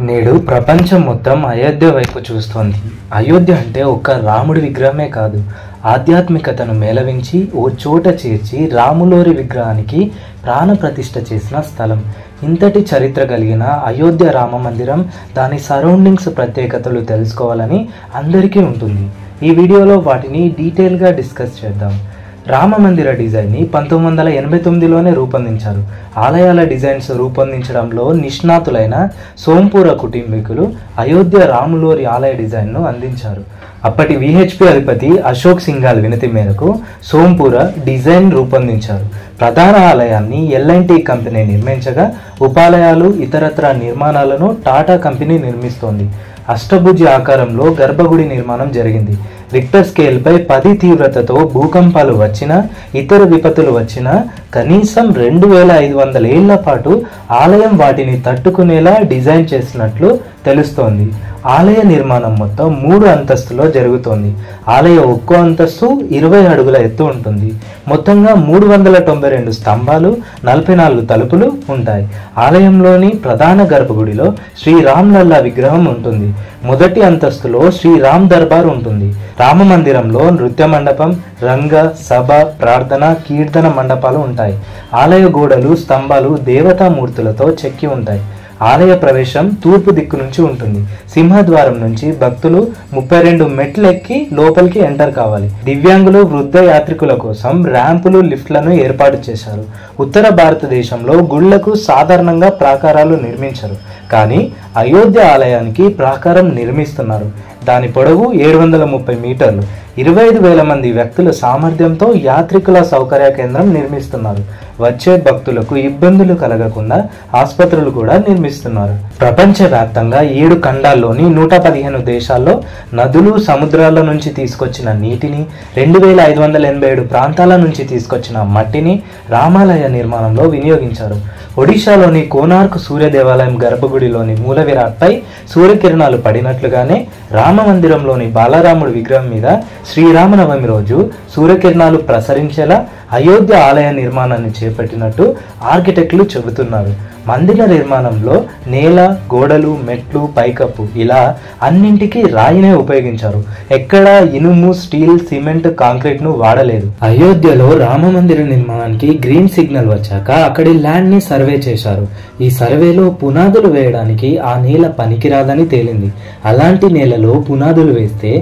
నేడు ప్రపంచం మొత్తం అయోధ్య వైపు చూస్తోంది. అయోధ్య అంటే ఒక్క రాముడి విగ్రహమే కాదు, ఆధ్యాత్మికతను మేళవించి ఓ చోట చేర్చి రాములోరి విగ్రహానికి ప్రాణప్రతిష్ఠ చేసిన స్థలం. ఇంతటి చరిత్ర కలిగిన అయోధ్య రామ మందిరం, దాని సరౌండింగ్స్ ప్రత్యేకతలు తెలుసుకోవాలని అందరికీ ఉంటుంది. ఈ వీడియోలో వాటిని డీటెయిల్గా డిస్కస్ చేద్దాం. రామ మందిర డిజైన్ని 1989లోనే రూపొందించారు. ఆలయాల డిజైన్స్ రూపొందించడంలో నిష్ణాతులైన సోంపూర కుటుంబీకులు అయోధ్య రాములోరి ఆలయ డిజైన్ను అందించారు. అప్పటి విహెచ్పి అధిపతి అశోక్ సింఘాల్ వినతి మేరకు సోంపూర డిజైన్ రూపొందించారు. ప్రధాన ఆలయాన్ని ఎల్ఎన్టీ కంపెనీ నిర్మించగా, ఉపాలయాలు ఇతరత్ర నిర్మాణాలను టాటా కంపెనీ నిర్మిస్తోంది. అష్టభుజి ఆకారంలో గర్భగుడి నిర్మాణం జరిగింది. రిక్టర్ స్కేల్పై 10 తీవ్రతతో భూకంపాలు వచ్చినా, ఇతర విపత్తులు వచ్చినా కనీసం 2500 ఏళ్ల పాటు ఆలయం వాటిని తట్టుకునేలా డిజైన్ చేసినట్లు తెలుస్తోంది. ఆలయ నిర్మాణం మొత్తం 3 అంతస్తులో జరుగుతోంది. ఆలయ ఒక్కో అంతస్తు 20 అడుగుల ఎత్తు ఉంటుంది. మొత్తంగా 392 స్తంభాలు, 44 తలుపులు ఉంటాయి. ఆలయంలోని ప్రధాన గర్భగుడిలో శ్రీరామ్ లల్లా విగ్రహం ఉంటుంది. మొదటి అంతస్తులో శ్రీరామ్ దర్బార్ ఉంటుంది. రామ మందిరంలో నృత్య మండపం, రంగ, సభ, ప్రార్థన, కీర్తన మండపాలు ఉంటాయి. ఆలయ గోడలు, స్తంభాలు దేవతామూర్తులతో చెక్కి ఉంటాయి. ఆలయ ప్రవేశం తూర్పు దిక్కు నుంచి ఉంటుంది. సింహద్వారం నుంచి భక్తులు 32 మెట్లు ఎక్కి లోపలికి ఎంటర్ కావాలి. దివ్యాంగులు, వృద్ధ యాత్రికుల కోసం ర్యాంపులు, లిఫ్ట్లను ఏర్పాటు చేశారు. ఉత్తర భారతదేశంలో గుళ్లకు సాధారణంగా ప్రాకారాలు నిర్మించరు, కానీ అయోధ్య ఆలయానికి ప్రాకారం నిర్మిస్తున్నారు. దాని పొడవు 730 మీటర్లు. 25,000 మంది వ్యక్తుల సామర్థ్యంతో యాత్రికుల సౌకర్య కేంద్రం నిర్మిస్తున్నారు. వచ్చే భక్తులకు ఇబ్బందులు కలగకుండా ఆసుపత్రులు కూడా నిర్మిస్తున్నారు. ప్రపంచవ్యాప్తంగా 7 ఖండాల్లోని 115 దేశాల్లో నదులు, సముద్రాల నుంచి తీసుకొచ్చిన నీటిని, 2587 ప్రాంతాల నుంచి తీసుకొచ్చిన మట్టిని రామాలయ నిర్మాణంలో వినియోగించారు. ఒడిశాలోని కోనార్క్ సూర్య దేవాలయం గర్భగుడిలోని మూల విరాట్పై సూర్యకిరణాలు పడినట్లుగానే రామ మందిరంలోని బాలరాముడి విగ్రహం మీద శ్రీరామనవమి రోజు సూర్యకిరణాలు ప్రసరించేలా అయోధ్య ఆలయ నిర్మాణాన్ని చేపట్టినట్టు ఆర్కిటెక్టులు చెబుతున్నారు. మందిర నిర్మాణంలో నేల, గోడలు, మెట్లు, పైకప్పు ఇలా అన్నింటికీ రాయినే ఉపయోగించారు. ఎక్కడా ఇనుము, స్టీల్, సిమెంట్, కాంక్రీట్ ను వాడలేదు. అయోధ్యలో రామ మందిర నిర్మాణానికి గ్రీన్ సిగ్నల్ వచ్చాక అక్కడి ల్యాండ్ ని సర్వే చేశారు. ఈ సర్వేలో పునాదులు వేయడానికి ఆ నేల పనికిరాదని తేలింది. అలాంటి నేలలో పునాదులు వేస్తే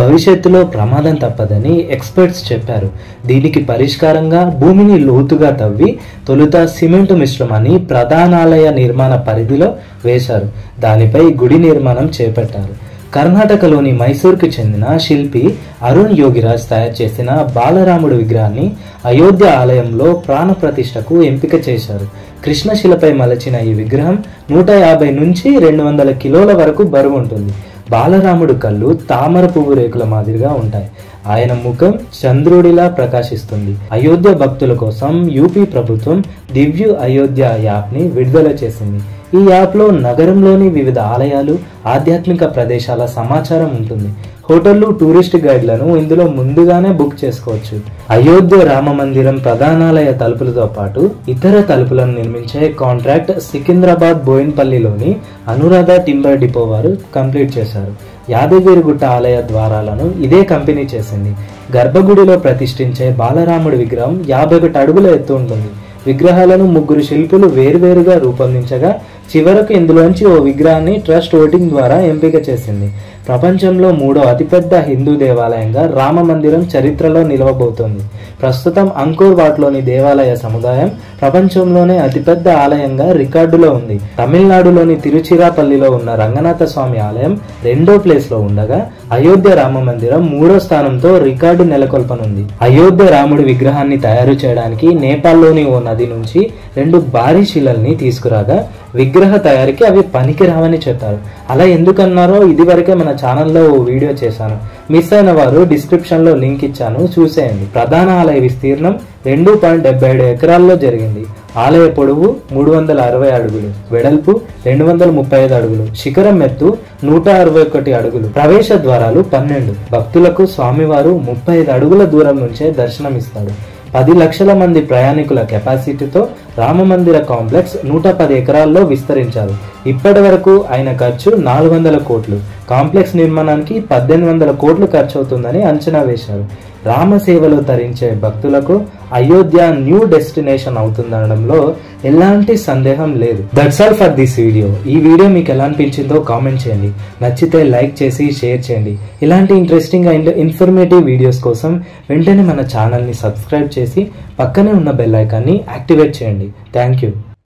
భవిష్యత్తులో ప్రమాదం తప్పదని ఎక్స్పర్ట్స్ చెప్పారు. దీనికి పరిష్కారంగా భూమిని లోతుగా తవ్వి తొలుత సిమెంట్ మిశ్రమాన్ని ప్రధానాలయ నిర్మాణ పరిధిలో వేశారు. దానిపై గుడి నిర్మాణం చేపట్టారు. కర్ణాటకలోని మైసూర్కు చెందిన శిల్పి అరుణ్ యోగిరాజ్ తయారు చేసిన బాలరాముడి విగ్రహాన్ని అయోధ్య ఆలయంలో ప్రాణప్రతిష్ఠకు ఎంపిక చేశారు. కృష్ణశిలపై మలచిన ఈ విగ్రహం 150 నుంచి 200 కిలోల వరకు బరువు ఉంటుంది. బాలరాముడు కళ్ళు తామర పువ్వు రేకుల మాదిరిగా ఉంటాయి. ఆయన ముఖం చంద్రుడిలా ప్రకాశిస్తుంది. అయోధ్య భక్తుల కోసం యూపీ ప్రభుత్వం దివ్య అయోధ్య యాప్ని విడుదల చేసింది. ఈ యాప్లో నగరంలోని వివిధ ఆలయాలు, ఆధ్యాత్మిక ప్రదేశాల సమాచారం ఉంటుంది. హోటళ్లు, టూరిస్ట్ గైడ్లను ఇందులో ముందుగానే బుక్ చేసుకోవచ్చు. అయోధ్య రామ మందిరం ప్రధానాలయ తలుపులతో పాటు ఇతర తలుపులను నిర్మించే కాంట్రాక్ట్ సికింద్రాబాద్ బోయిన్పల్లిలోని అనురాధ టింబర్ డిపో వారు కంప్లీట్ చేశారు. యాదగిరిగుట్ట ఆలయ ద్వారాలను ఇదే కంపెనీ చేసింది. గర్భగుడిలో ప్రతిష్ఠించే బాలరాముడి విగ్రహం 51 అడుగుల ఎత్తు ఉంటుంది. విగ్రహాలను 3 శిల్పులు వేరువేరుగా రూపొందించగా చివరకు ఇందులోంచి ఓ విగ్రహాన్ని ట్రస్ట్ ఓటింగ్ ద్వారా ఎంపిక చేసింది. ప్రపంచంలో 3వ అతిపెద్ద హిందూ దేవాలయంగా రామ మందిరం చరిత్రలో నిలవబోతోంది. ప్రస్తుతం అంకోర్ వాట్లోని దేవాలయ సముదాయం ప్రపంచంలోనే అతిపెద్ద ఆలయంగా రికార్డులో ఉంది. తమిళనాడులోని తిరుచిరాపల్లిలో ఉన్న రంగనాథ స్వామి ఆలయం 2వ ప్లేస్లో ఉండగా అయోధ్య రామ మందిరం 3వ స్థానంతో రికార్డు నెలకొల్పనుంది. అయోధ్య రాముడి విగ్రహాన్ని తయారు చేయడానికి నేపాల్లోని ఓ నది నుంచి 2 భారీ శిలల్ని తీసుకురాగా విగ్రహ తయారీకి అవి పనికి రావని చెప్పారు. అలా ఎందుకన్నారో ఇదివరకే మన ఛానల్లో ఓ వీడియో చేశాను. మిస్ అయిన వారు డిస్క్రిప్షన్ లో లింక్ ఇచ్చాను, చూసేయండి. ప్రధాన ఆలయ విస్తీర్ణం 2.77 ఎకరాల్లో జరిగింది. ఆలయ పొడవు 360 అడుగులు, వెడల్పు 235 అడుగులు, శిఖరం ఎత్తు 161 అడుగులు, ప్రవేశ ద్వారాలు 12. భక్తులకు స్వామివారు 35 అడుగుల దూరం నుంచే దర్శనమిస్తాడు. 10 లక్షల మంది ప్రయాణికుల కెపాసిటీతో రామమందిర కాంప్లెక్స్ 110 ఎకరాల్లో విస్తరించారు. ఇప్పటి వరకు అయిన ఖర్చు 400 కోట్లు. కాంప్లెక్స్ నిర్మాణానికి 1800 కోట్లు ఖర్చు అవుతుందని అంచనా వేశారు. రామసేవలో తరించే భక్తులకు అయోధ్య న్యూ డెస్టినేషన్ అవుతుందనడంలో ఎలాంటి సందేహం లేదు. That's all for this video. ఈ వీడియో మీకు ఎలా అనిపించిందో కామెంట్ చేయండి. నచ్చితే లైక్ చేసి షేర్ చేయండి. ఇలాంటి ఇంట్రెస్టింగ్ అండ్ ఇన్ఫర్మేటివ్ వీడియోస్ కోసం వెంటనే మన ఛానల్ని సబ్స్క్రైబ్ చేసి పక్కనే ఉన్న బెల్ ఐకాన్ని యాక్టివేట్ చేయండి. Thank you.